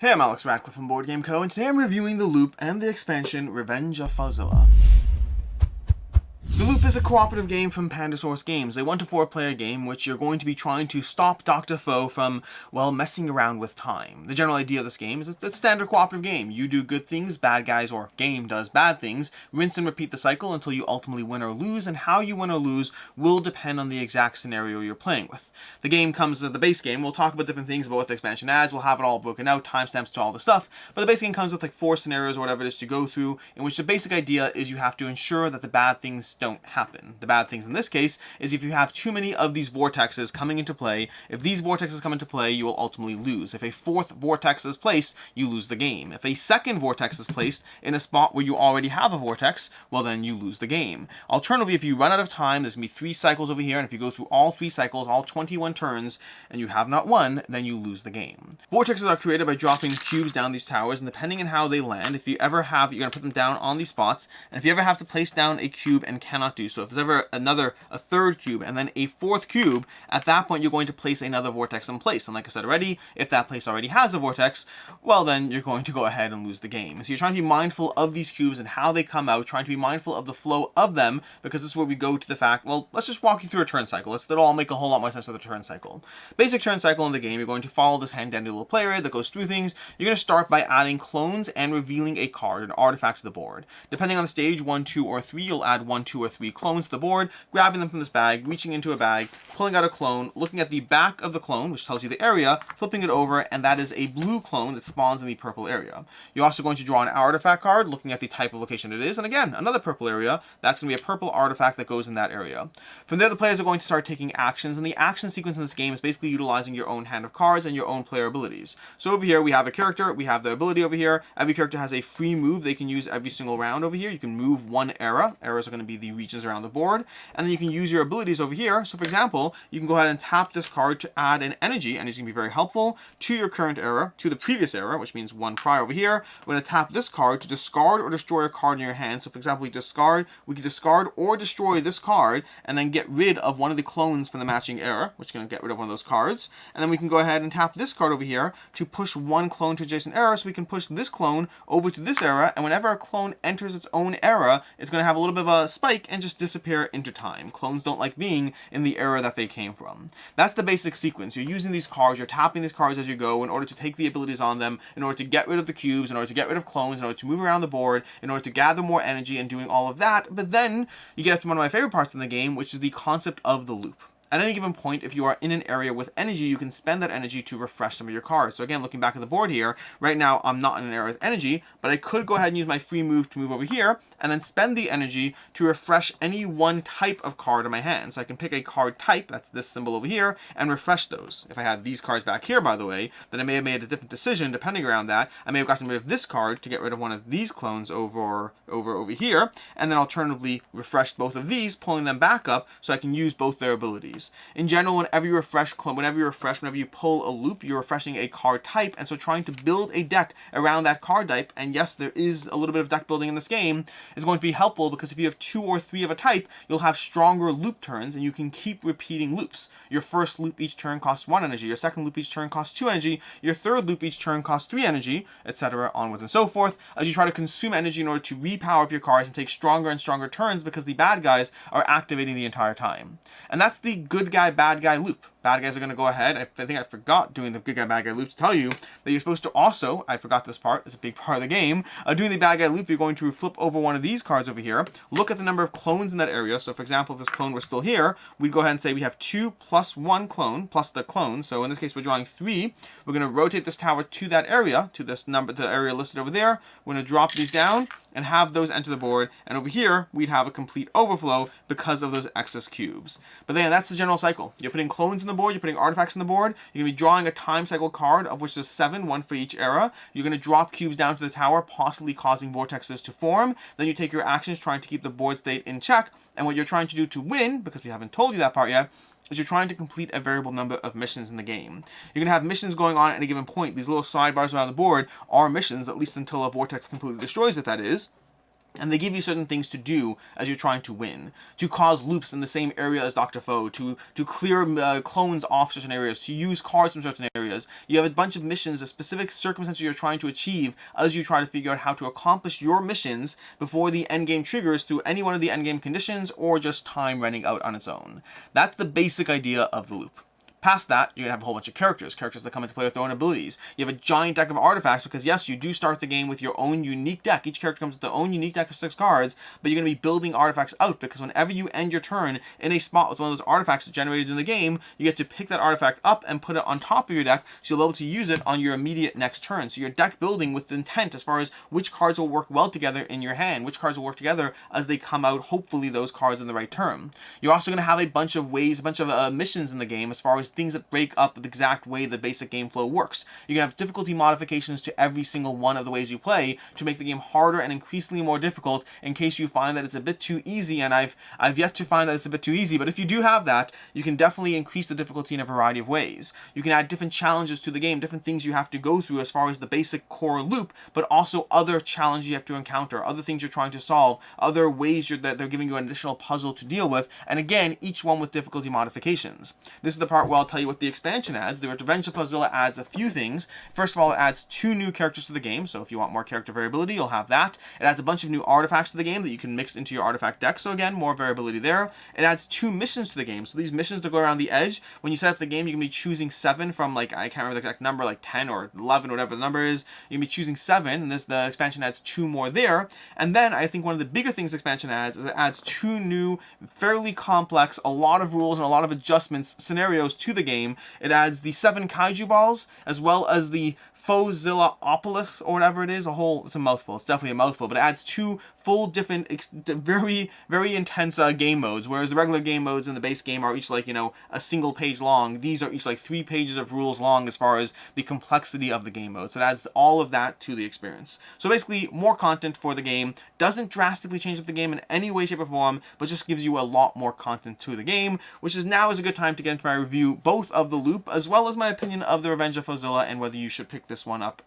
Hey, I'm Alex Radcliffe from Board Game Co., and today I'm reviewing the loop and the expansion Revenge of Fauxzilla. The Loop is a cooperative game from Pandasaurus Games, a 1 to 4 player game which you're going to be trying to stop Dr. Faux from, well, messing around with time. The general idea of this game is it's a standard cooperative game. You do good things, bad guys or game does bad things, rinse and repeat the cycle until you ultimately win or lose, and how you win or lose will depend on the exact scenario you're playing with. The game comes with the base game. We'll talk about different things about what the expansion adds, we'll have it all broken out, timestamps to all the stuff, but the base game comes with like 4 scenarios or whatever it is to go through, in which the basic idea is you have to ensure that the bad things don't happen. The bad things in this case is if you have too many of these vortexes coming into play, if these vortexes come into play, you will ultimately lose. If a 4th vortex is placed, you lose the game. If a 2nd vortex is placed in a spot where you already have a vortex, well then you lose the game. Alternatively, if you run out of time, there's going to be 3 cycles over here, and if you go through all 3 cycles, all 21 turns, and you have not won, then you lose the game. Vortexes are created by dropping cubes down these towers, and depending on how they land, if you ever have, you're going to put them down on these spots, and if you ever have to place down a cube and cannot do so, if there's ever a 3rd cube and then a 4th cube, at that point you're going to place another vortex in place. And like I said already, if that place already has a vortex, well then you're going to go ahead and lose the game. So you're trying to be mindful of these cubes and how they come out, trying to be mindful of the flow of them, because this is where we go to the fact, well, let's just walk you through a turn cycle. That'll all make a whole lot more sense with a turn cycle. Basic turn cycle in the game, you're going to follow this hand-dandy little play area that goes through things. You're going to start by adding clones and revealing a card, an artifact to the board. Depending on the stage, 1, 2, or 3, you'll add 1, 2, or 3 clones to the board, grabbing them from this bag, reaching into a bag, pulling out a clone, looking at the back of the clone, which tells you the area, flipping it over, and that is a blue clone that spawns in the purple area. You're also going to draw an artifact card, looking at the type of location it is, and again, another purple area. That's going to be a purple artifact that goes in that area. From there, the players are going to start taking actions, and the action sequence in this game is basically utilizing your own hand of cards and your own player abilities. So over here, we have a character, we have the ability over here. Every character has a free move they can use every single round over here. You can move 1 era. Eras are going to be the regions around the board, and then you can use your abilities over here. So for example, you can go ahead and tap this card to add an energy, and it's going to be very helpful to your current era, to the previous era, which means 1 prior over here. We're going to tap this card to discard or destroy a card in your hand. So for example, we can discard or destroy this card, and then get rid of one of the clones from the matching era, which is going to get rid of one of those cards. And then we can go ahead and tap this card over here to push 1 clone to adjacent era, so we can push this clone over to this era, and whenever a clone enters its own era, it's going to have a little bit of a spike and just disappear into time. Clones don't like being in the era that they came from. That's the basic sequence. You're using these cards, you're tapping these cards as you go in order to take the abilities on them, in order to get rid of the cubes, in order to get rid of clones, in order to move around the board, in order to gather more energy and doing all of that. But then you get up to one of my favorite parts in the game, which is the concept of the loop. At any given point, if you are in an area with energy, you can spend that energy to refresh some of your cards. So again, looking back at the board here, right now I'm not in an area with energy, but I could go ahead and use my free move to move over here, and then spend the energy to refresh any one type of card in my hand. So I can pick a card type, that's this symbol over here, and refresh those. If I had these cards back here, by the way, then I may have made a different decision depending around that. I may have gotten rid of this card to get rid of one of these clones over here, and then alternatively refreshed both of these, pulling them back up so I can use both their abilities. In general, whenever you whenever you pull a loop, you're refreshing a card type, and so trying to build a deck around that card type, and yes, there is a little bit of deck building in this game, is going to be helpful, because if you have 2 or 3 of a type, you'll have stronger loop turns, and you can keep repeating loops. Your first loop each turn costs 1 energy, your second loop each turn costs 2 energy, your third loop each turn costs 3 energy, etc., onwards and so forth, as you try to consume energy in order to repower up your cards and take stronger and stronger turns, because the bad guys are activating the entire time. And that's the good guy, bad guy loop. Bad guys are going to go ahead. I think I forgot doing the good guy, bad guy loop to tell you that you're supposed to also, I forgot this part, it's a big part of the game, doing the bad guy loop, you're going to flip over one of these cards over here, look at the number of clones in that area. So for example, if this clone were still here, we'd go ahead and say we have 2 plus 1 clone, plus the clone. So in this case, we're drawing 3. We're going to rotate this tower to that area, to this number, the area listed over there. We're going to drop these down and have those enter the board, and over here we'd have a complete overflow because of those excess cubes. But then that's the general cycle. You're putting clones in the board, you're putting artifacts in the board, you're going to be drawing a time cycle card, of which there's 7, 1 for each era. You're going to drop cubes down to the tower, possibly causing vortexes to form. Then you take your actions trying to keep the board state in check, and what you're trying to do to win, because we haven't told you that part yet, is you're trying to complete a variable number of missions in the game. You're going to have missions going on at any given point. These little sidebars around the board are missions, at least until a vortex completely destroys it, that is. And they give you certain things to do as you're trying to win. To cause loops in the same area as Dr. Faux, to clear clones off certain areas, to use cards from certain areas. You have a bunch of missions, a specific circumstances you're trying to achieve as you try to figure out how to accomplish your missions before the endgame triggers through any one of the endgame conditions or just time running out on its own. That's the basic idea of the loop. Past that, you're going to have a whole bunch of characters that come into play with their own abilities. You have a giant deck of artifacts because, yes, you do start the game with your own unique deck. Each character comes with their own unique deck of 6 cards, but you're going to be building artifacts out because whenever you end your turn in a spot with one of those artifacts generated in the game, you get to pick that artifact up and put it on top of your deck so you'll be able to use it on your immediate next turn. So you're deck building with intent as far as which cards will work well together in your hand, which cards will work together as they come out, hopefully those cards in the right turn. You're also going to have a bunch of ways, a bunch of missions in the game as far as things that break up the exact way the basic game flow works. You can have difficulty modifications to every single one of the ways you play to make the game harder and increasingly more difficult in case you find that it's a bit too easy, and I've yet to find that it's a bit too easy, but if you do have that, you can definitely increase the difficulty in a variety of ways. You can add different challenges to the game, different things you have to go through as far as the basic core loop, but also other challenges you have to encounter, other things you're trying to solve, other ways that they're giving you an additional puzzle to deal with, and again, each one with difficulty modifications. This is the part where I'll tell you what the expansion adds. The Revenge of Fauxzilla adds a few things. First of all, it adds 2 new characters to the game, so if you want more character variability, you'll have that. It adds a bunch of new artifacts to the game that you can mix into your artifact deck, so again, more variability there. It adds 2 missions to the game, so these missions that go around the edge, when you set up the game, you can be choosing 7 from, like, I can't remember the exact number, like 10 or 11, whatever the number is. You can be choosing 7, and the expansion adds 2 more there. And then, I think one of the bigger things the expansion adds is it adds 2 new, fairly complex, a lot of rules and a lot of adjustments, scenarios to the game. It adds the 7 kaiju balls, as well as the Fauxzilla-opolis, or whatever it is, it's a mouthful, it's definitely a mouthful, but it adds 2 full different, very, very intense game modes, whereas the regular game modes in the base game are each like, a single page long. These are each like 3 pages of rules long as far as the complexity of the game mode, so it adds all of that to the experience. So basically, more content for the game, doesn't drastically change up the game in any way, shape, or form, but just gives you a lot more content to the game, which is now is a good time to get into my review, both of the loop, as well as my opinion of the Revenge of Fauxzilla, and whether you should pick this one up,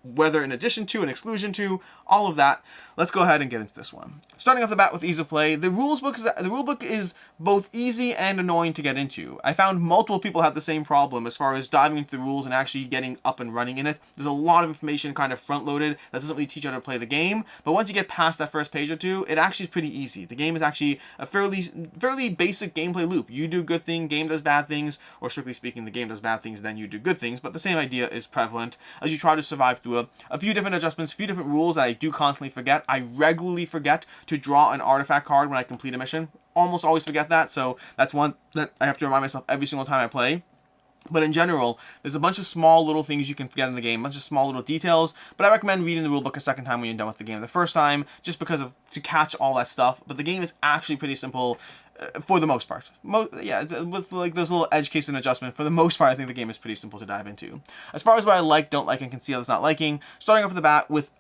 whether in addition to, an exclusion to, all of that. Let's go ahead and get into this one. Starting off the bat with ease of play, the rulebook is both easy and annoying to get into. I found multiple people had the same problem as far as diving into the rules and actually getting up and running in it. There's a lot of information kind of front-loaded that doesn't really teach you how to play the game, but once you get past that first page or two, it actually is pretty easy. The game is actually a fairly basic gameplay loop. You do good things, game does bad things, or strictly speaking, the game does bad things, then you do good things, but the same idea is prevalent as you try to survive through a few different adjustments, a few different rules that I do constantly forget. I regularly forget to draw an artifact card when I complete a mission. Almost always forget that, so that's one that I have to remind myself every single time I play. But in general, there's a bunch of small little things you can forget in the game, a bunch of small little details, but I recommend reading the rulebook a second time when you're done with the game the first time, just because to catch all that stuff. But the game is actually pretty simple for the most part. With like those little edge case and adjustment, for the most part, I think the game is pretty simple to dive into. As far as what I like, don't like, and can see how it's not liking, starting off the bat with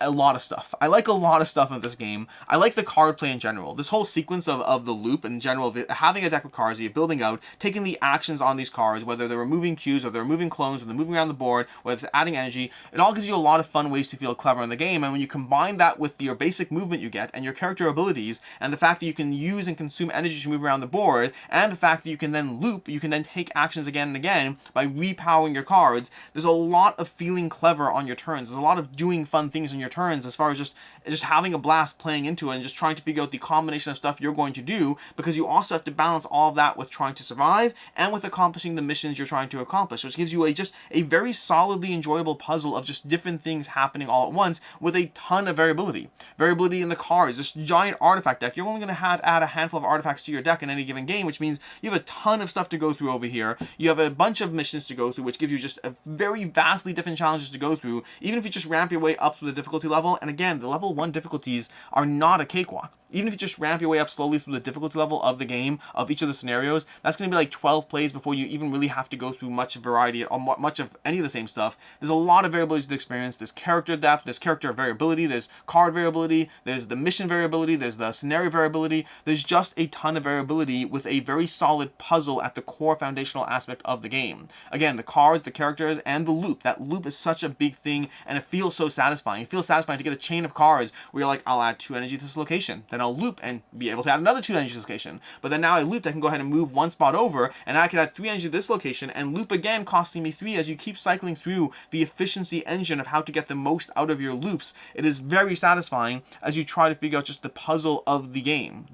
a lot of stuff. I like a lot of stuff in this game. I like the card play in general. This whole sequence of the loop in general, of having a deck of cards that you're building out, taking the actions on these cards, whether they're removing cubes, or they're removing clones, or they're moving around the board, whether it's adding energy, it all gives you a lot of fun ways to feel clever in the game. And when you combine that with your basic movement you get, and your character abilities, and the fact that you can use and consume energy to move around the board, and the fact that you can then loop, you can then take actions again and again by repowering your cards, there's a lot of feeling clever on your turns. There's a lot of doing fun things on your turns as far as just having a blast playing into it and just trying to figure out the combination of stuff you're going to do, because you also have to balance all of that with trying to survive and with accomplishing the missions you're trying to accomplish, which gives you just a very solidly enjoyable puzzle of just different things happening all at once with a ton of variability. Variability in the cards, this giant artifact deck. You're only going to add a handful of artifacts to your deck in any given game, which means you have a ton of stuff to go through over here. You have a bunch of missions to go through, which gives you just a very vastly different challenges to go through, even if you just ramp your way up to the difficulty level. And again, the level 1 difficulties are not a cakewalk. even if you just ramp your way up slowly through the difficulty level of the game, of each of the scenarios, that's going to be like 12 plays before you even really have to go through much variety or much of any of the same stuff. There's a lot of variability to the experience. There's character depth, there's character variability, there's card variability, there's the mission variability, there's the scenario variability. There's just a ton of variability with a very solid puzzle at the core foundational aspect of the game. Again, the cards, the characters, and the loop. That loop is such a big thing, and it feels so satisfying. It feels satisfying to get a chain of cards where you're like, I'll add 2 energy to this location, then I'll loop and be able to add another 2 energy to this location. But then now I looped, I can go ahead and move one spot over, and I can add 3 energy to this location and loop again, costing me 3 as you keep cycling through the efficiency engine of how to get the most out of your loops. It is very satisfying as you try to figure out just the puzzle of the game.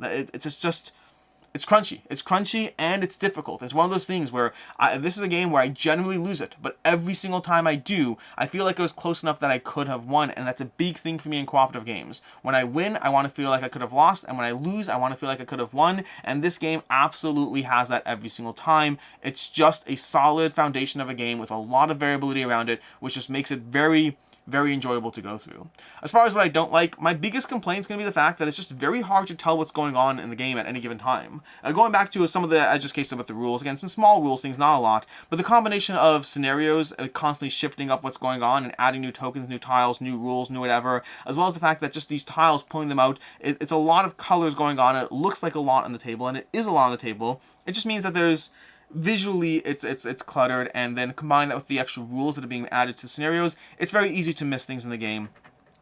It's crunchy. It's crunchy and it's difficult. It's one of those things where this is a game where I generally lose it, but every single time I do, I feel like it was close enough that I could have won, and that's a big thing for me in cooperative games. When I win, I want to feel like I could have lost, and when I lose, I want to feel like I could have won, and this game absolutely has that every single time. It's just a solid foundation of a game with a lot of variability around it, which just makes it very enjoyable to go through. As far as what I don't like, my biggest complaint is going to be the fact that it's just very hard to tell what's going on in the game at any given time. Going back to some of the edge cases with the rules, again, some small rules things, not a lot, but the combination of scenarios constantly shifting up what's going on and adding new tokens, new tiles, new rules, new whatever, as well as the fact that just these tiles, pulling them out, it's a lot of colors going on, and it looks like a lot on the table, and it is a lot on the table. It just means that there's visually it's cluttered, and then combine that with the extra rules that are being added to scenarios, it's very easy to miss things in the game.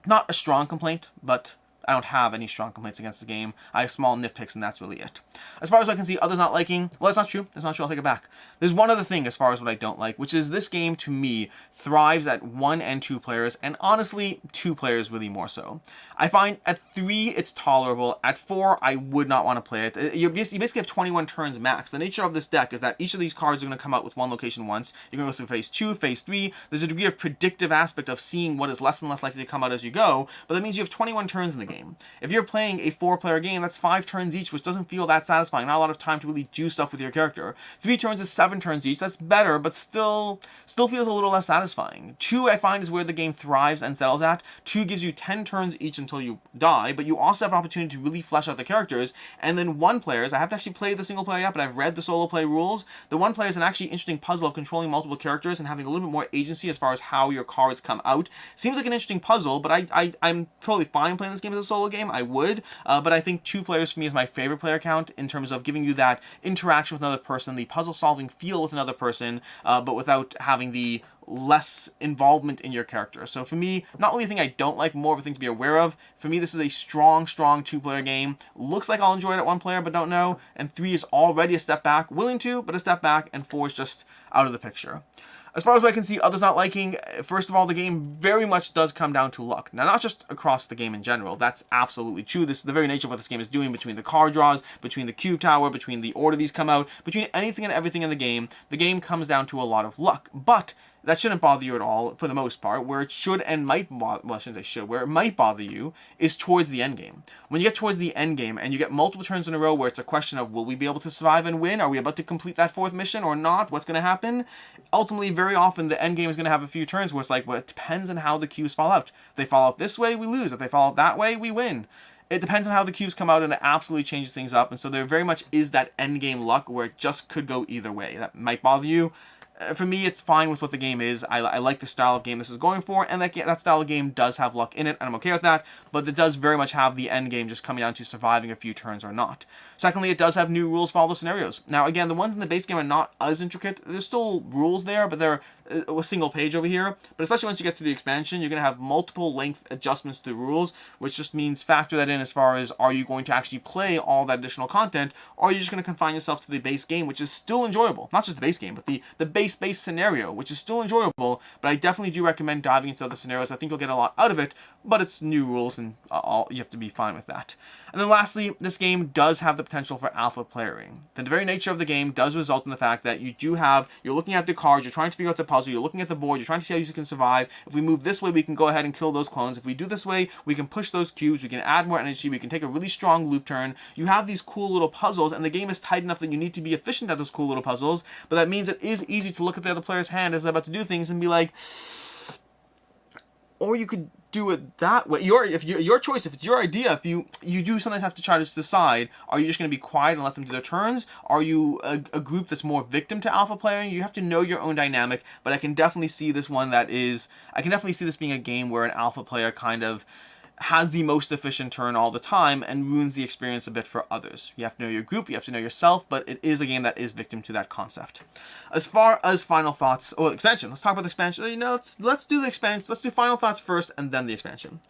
Not a strong complaint, but I don't have any strong complaints against the game. I have small nitpicks, and that's really it. As far as I can see, others not liking, well, that's not true. That's not true. I'll take it back. There's one other thing as far as what I don't like, which is this game, to me, thrives at 1 and 2 players, and honestly, 2 players really more so. I find at 3, it's tolerable. At 4, I would not want to play it. You basically have 21 turns max. The nature of this deck is that each of these cards are going to come out with one location once. You're going to go through phase 2, phase 3. There's a degree of predictive aspect of seeing what is less and less likely to come out as you go, but that means you have 21 turns in the game. If you're playing a 4-player game, that's 5 turns each, which doesn't feel that satisfying. Not a lot of time to really do stuff with your character. 3 turns is 7 turns each. That's better, but still feels a little less satisfying. 2, I find, is where the game thrives and settles at. 2 gives you 10 turns each until you die, but you also have an opportunity to really flesh out the characters. And then 1 players, I haven't actually played the single player yet, but I've read the solo play rules. The 1 player is an actually interesting puzzle of controlling multiple characters and having a little bit more agency as far as how your cards come out. Seems like an interesting puzzle, but I'm totally fine playing this game as a solo game. I would, but I think 2 players for me is my favorite player count in terms of giving you that interaction with another person, the puzzle solving feel with another person, but without having the less involvement in your character. So for me, not only a thing I don't like, more of a thing to be aware of. For me, this is a strong 2-player game. Looks like I'll enjoy it at 1 player, but don't know. And 3 is already a step back, willing to, but a step back, and 4 is just out of the picture. As far as I can see, others not liking, first of all, the game very much does come down to luck. Now, not just across the game in general. That's absolutely true. This is the very nature of what this game is doing between the card draws, between the cube tower, between the order these come out, between anything and everything in the game. The game comes down to a lot of luck. But that shouldn't bother you at all, for the most part. Where it should and might bother, well, I shouldn't say should, where it might bother you is towards the end game. When you get towards the end game and you get multiple turns in a row where it's a question of, will we be able to survive and win? Are we about to complete that 4th mission or not? What's going to happen? Ultimately, very often, the end game is going to have a few turns where it's like, well, it depends on how the cubes fall out. If they fall out this way, we lose. If they fall out that way, we win. It depends on how the cubes come out, and it absolutely changes things up. And so there very much is that end game luck where it just could go either way. That might bother you. For me, it's fine with what the game is. I like the style of game this is going for, and that style of game does have luck in it, and I'm okay with that, but it does very much have the end game just coming down to surviving a few turns or not. Secondly, it does have new rules for all the scenarios. Now, again, the ones in the base game are not as intricate. There's still rules there, but they're a single page over here. But especially once you get to the expansion, you're going to have multiple length adjustments to the rules, which just means factor that in as far as, are you going to actually play all that additional content, or are you just going to confine yourself to the base game, which is still enjoyable. Not just the base game, but the base scenario, which is still enjoyable, but I definitely do recommend diving into other scenarios. I think you'll get a lot out of it, but it's new rules, and you have to be fine with that. And then lastly, this game does have the potential for alpha playering. The very nature of the game does result in the fact that you're looking at the cards, you're trying to figure out the puzzle, you're looking at the board, you're trying to see how you can survive. If we move this way, we can go ahead and kill those clones. If we do this way, we can push those cubes, we can add more energy, we can take a really strong loop turn. You have these cool little puzzles, and the game is tight enough that you need to be efficient at those cool little puzzles, but that means it is easy to look at the other player's hand as they're about to do things and be like, or you could do it that way. Your choice, if it's your idea, if you do sometimes have to try to decide, are you just going to be quiet and let them do their turns? Are you a group that's more victim to alpha playing? You have to know your own dynamic, but I can definitely see this one I can definitely see this being a game where an alpha player kind of has the most efficient turn all the time and ruins the experience a bit for others. You have to know your group, you have to know yourself, but it is a game that is victim to that concept. As far as final thoughts, expansion, let's talk about the expansion. Let's do the expansion, let's do final thoughts first and then the expansion.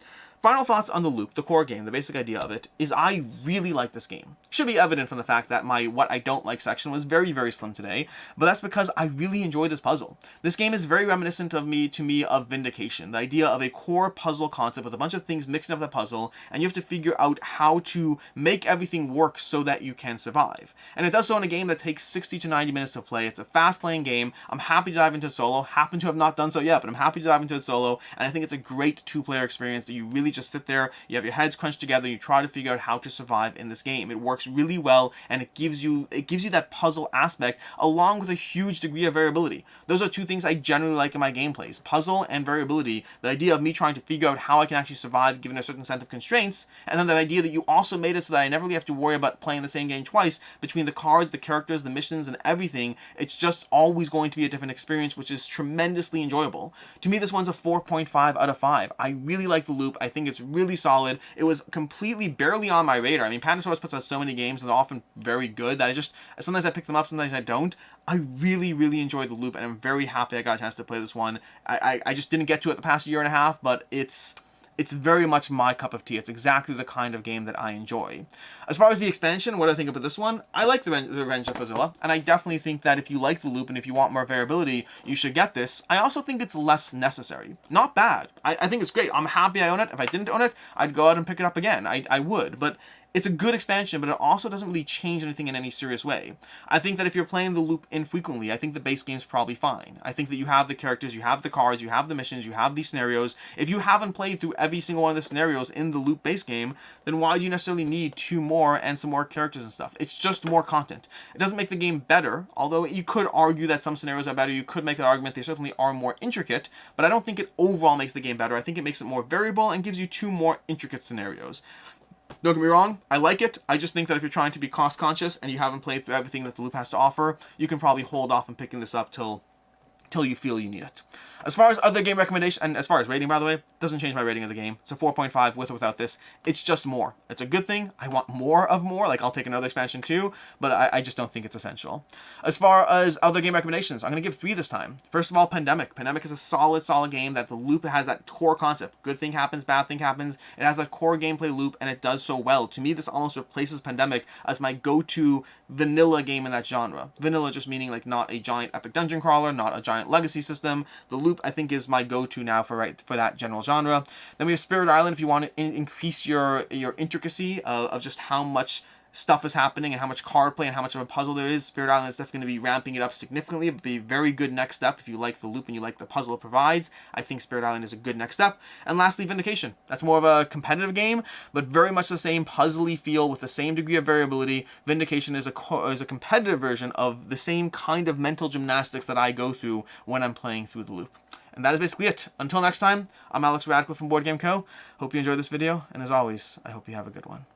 Final thoughts on the loop, the core game, the basic idea of it, is I really like this game. Should be evident from the fact that my what I don't like section was very, very slim today, but that's because I really enjoy this puzzle. This game is very reminiscent to me of Vindication, the idea of a core puzzle concept with a bunch of things mixing up the puzzle, and you have to figure out how to make everything work so that you can survive. And it does so in a game that takes 60 to 90 minutes to play. It's a fast-playing game. I'm happy to dive into it solo. Happen to have not done so yet, but I'm happy to dive into it solo, and I think it's a great two-player experience that you really just sit there, you have your heads crunched together, you try to figure out how to survive in this game. It works really well, and it gives you that puzzle aspect along with a huge degree of variability. Those are two things I generally like in my gameplays: puzzle and variability. The idea of me trying to figure out how I can actually survive given a certain set of constraints, and then the idea that you also made it so that I never really have to worry about playing the same game twice between the cards, the characters, the missions, and everything. It's just always going to be a different experience, which is tremendously enjoyable. To me, this one's a 4.5 out of 5. I really like the loop. I think it's really solid. It was completely barely on my radar. I mean, Pandasaurus puts out so many games and they're often very good that sometimes I pick them up, sometimes I don't. I really, really enjoyed the loop, and I'm very happy I got a chance to play this one. I just didn't get to it the past year and a half, but it's very much my cup of tea. It's exactly the kind of game that I enjoy. As far as the expansion, what do I think about this one? I like the Revenge of Fauxzilla, and I definitely think that if you like the loop and if you want more variability, you should get this. I also think it's less necessary. Not bad. I think it's great. I'm happy I own it. If I didn't own it, I'd go out and pick it up again. I would, but it's a good expansion, but it also doesn't really change anything in any serious way. I think that if you're playing the loop infrequently, I think the base game's probably fine. I think that you have the characters, you have the cards, you have the missions, you have these scenarios. If you haven't played through every single one of the scenarios in the loop base game, then why do you necessarily need 2 more and some more characters and stuff? It's just more content. It doesn't make the game better, although you could argue that some scenarios are better. You could make that argument. They certainly are more intricate, but I don't think it overall makes the game better. I think it makes it more variable and gives you 2 more intricate scenarios. Don't get me wrong, I like it. I just think that if you're trying to be cost conscious and you haven't played through everything that the loop has to offer, you can probably hold off on picking this up till you feel you need it. As far as other game recommendations, and as far as rating, by the way, doesn't change my rating of the game. It's a 4.5 with or without this. It's just more. It's a good thing. I want more of more. Like, I'll take another expansion too, but I just don't think it's essential. As far as other game recommendations, I'm going to give 3 this time. First of all, Pandemic. Pandemic is a solid game that the loop has that core concept. Good thing happens, bad thing happens. It has that core gameplay loop, and it does so well. To me, this almost replaces Pandemic as my go-to vanilla game in that genre. Vanilla just meaning like not a giant epic dungeon crawler, not a giant legacy system. The loop, I think, is my go-to now for that general genre. Then we have Spirit Island if you want to increase your intricacy of just how much stuff is happening and how much card play and how much of a puzzle there is. Spirit Island is definitely going to be ramping it up significantly. It would be a very good next step if you like the loop and you like the puzzle it provides. I think Spirit Island is a good next step. And lastly, Vindication. That's more of a competitive game, but very much the same puzzly feel with the same degree of variability. Vindication is a competitive version of the same kind of mental gymnastics that I go through when I'm playing through the loop. And that is basically it. Until next time, I'm Alex Radcliffe from Board Game Co. Hope you enjoyed this video, and as always, I hope you have a good one.